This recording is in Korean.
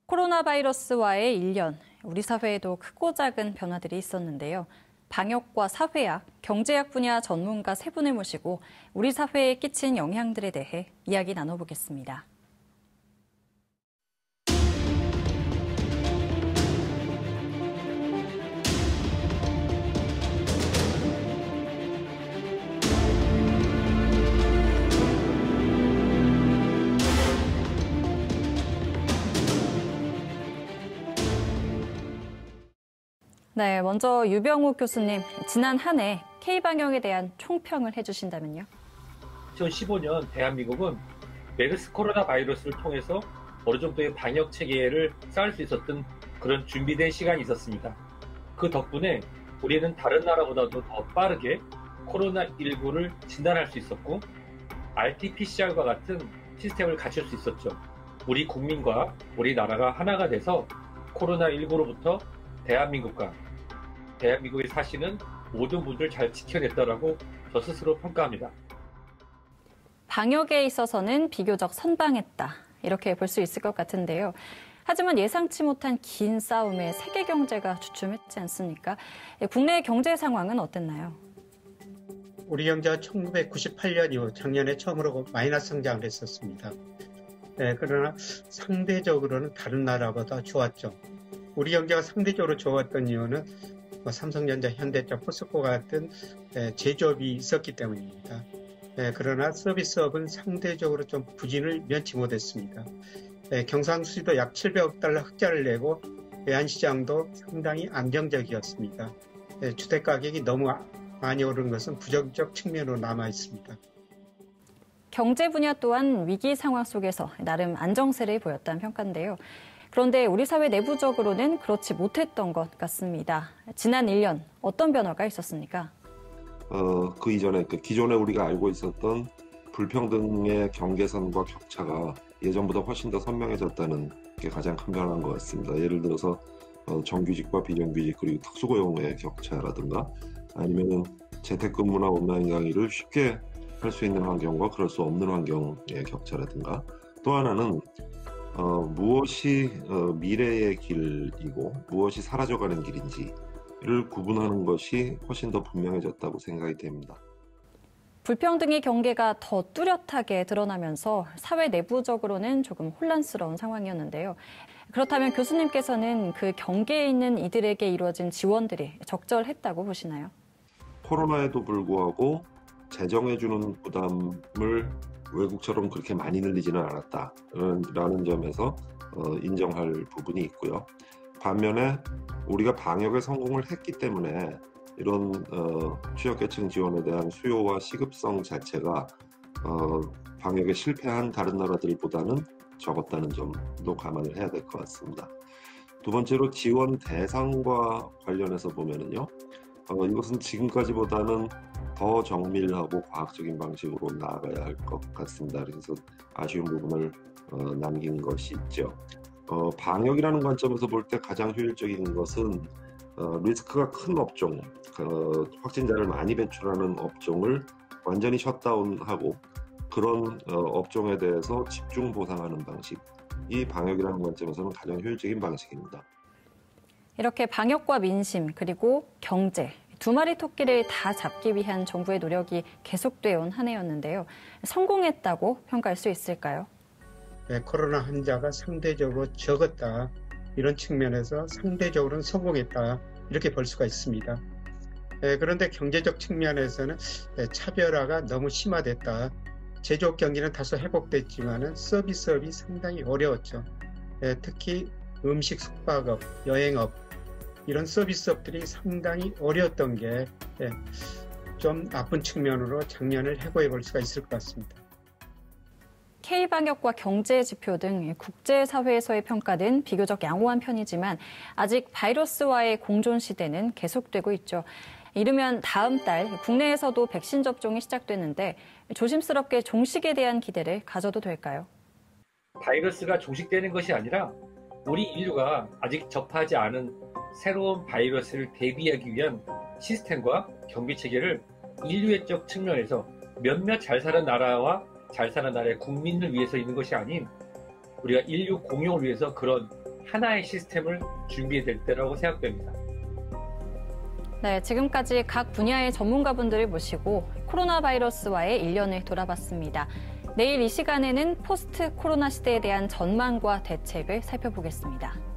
코로나 바이러스와의 1년, 우리 사회에도 크고 작은 변화들이 있었는데요. 방역과 사회학, 경제학 분야 전문가 세 분을 모시고 우리 사회에 끼친 영향들에 대해 이야기 나눠보겠습니다. 네, 먼저 유병욱 교수님, 지난 한 해 K방역에 대한 총평을 해주신다면요. 2015년 대한민국은 메르스 코로나 바이러스를 통해서 어느 정도의 방역 체계를 쌓을 수 있었던 그런 준비된 시간이 있었습니다. 그 덕분에 우리는 다른 나라보다도 더 빠르게 코로나19를 진단할 수 있었고 RT-PCR과 같은 시스템을 갖출 수 있었죠. 우리 국민과 우리나라가 하나가 돼서 코로나19로부터 대한민국에 사시는 모든 분들 잘 지켜냈다라고 저 스스로 평가합니다. 방역에 있어서는 비교적 선방했다, 이렇게 볼 수 있을 것 같은데요. 하지만 예상치 못한 긴 싸움에 세계 경제가 주춤했지 않습니까? 국내 경제 상황은 어땠나요? 우리 경제가 1998년 이후 작년에 처음으로 마이너스 성장을 했었습니다. 그러나 상대적으로는 다른 나라보다 좋았죠. 우리 경제가 상대적으로 좋았던 이유는 삼성전자, 현대차, 포스코 같은 제조업이 있었기 때문입니다. 그러나 서비스업은 상대적으로 좀 부진을 면치 못했습니다. 경상수지도 약 700억 달러 흑자를 내고 외환시장도 상당히 안정적이었습니다. 주택가격이 너무 많이 오른 것은 부정적 측면으로 남아 있습니다. 경제 분야 또한 위기 상황 속에서 나름 안정세를 보였다는 평가인데요. 그런데 우리 사회 내부적으로는 그렇지 못했던 것 같습니다. 지난 1년 어떤 변화가 있었습니까? 그 이전에 기존에 우리가 알고 있었던 불평등의 경계선과 격차가 예전보다 훨씬 더 선명해졌다는 게 가장 큰 변화인 것 같습니다. 예를 들어서 정규직과 비정규직 그리고 특수고용의 격차라든가 아니면 재택근무나 온라인 강의를 쉽게 할 수 있는 환경과 그럴 수 없는 환경의 격차라든가 또 하나는 무엇이 미래의 길이고 무엇이 사라져가는 길인지를 구분하는 것이 훨씬 더 분명해졌다고 생각이 됩니다. 불평등의 경계가 더 뚜렷하게 드러나면서 사회 내부적으로는 조금 혼란스러운 상황이었는데요. 그렇다면 교수님께서는 그 경계에 있는 이들에게 이루어진 지원들이 적절했다고 보시나요? 코로나에도 불구하고 재정해주는 부담을 외국처럼 그렇게 많이 늘리지는 않았다라는 점에서 인정할 부분이 있고요. 반면에 우리가 방역에 성공을 했기 때문에 이런 취약계층 지원에 대한 수요와 시급성 자체가 방역에 실패한 다른 나라들보다는 적었다는 점도 감안을 해야 될 것 같습니다. 두 번째로 지원 대상과 관련해서 보면은요. 이것은 지금까지보다는 더 정밀하고 과학적인 방식으로 나아가야 할 것 같습니다. 그래서 아쉬운 부분을 남긴 것이 있죠. 방역이라는 관점에서 볼 때 가장 효율적인 것은 리스크가 큰 업종, 확진자를 많이 배출하는 업종을 완전히 셧다운하고 그런 업종에 대해서 집중 보상하는 방식이 방역이라는 관점에서는 가장 효율적인 방식입니다. 이렇게 방역과 민심 그리고 경제, 두 마리 토끼를 다 잡기 위한 정부의 노력이 계속되어 온 한 해였는데요. 성공했다고 평가할 수 있을까요? 코로나 환자가 상대적으로 적었다. 이런 측면에서 상대적으로는 성공했다. 이렇게 볼 수가 있습니다. 그런데 경제적 측면에서는 차별화가 너무 심화됐다. 제조업 경기는 다소 회복됐지만 서비스업이 상당히 어려웠죠. 특히 음식, 숙박업, 여행업 이런 서비스업들이 상당히 어려웠던 게 좀 나쁜 측면으로 작년을 해고해 볼 수가 있을 것 같습니다. K방역과 경제 지표 등 국제사회에서의 평가는 비교적 양호한 편이지만 아직 바이러스와의 공존 시대는 계속되고 있죠. 이르면 다음 달 국내에서도 백신 접종이 시작되는데 조심스럽게 종식에 대한 기대를 가져도 될까요? 바이러스가 종식되는 것이 아니라 우리 인류가 아직 접하지 않은 새로운 바이러스를 대비하기 위한 시스템과 경비 체계를 인류애적 측면에서 몇몇 잘 사는 나라와 잘 사는 나라의 국민을 위해서 있는 것이 아닌 우리가 인류 공용을 위해서 그런 하나의 시스템을 준비해야 될 때라고 생각됩니다. 네, 지금까지 각 분야의 전문가분들을 모시고 코로나 바이러스와의 1년을 돌아봤습니다. 내일 이 시간에는 포스트 코로나 시대에 대한 전망과 대책을 살펴보겠습니다.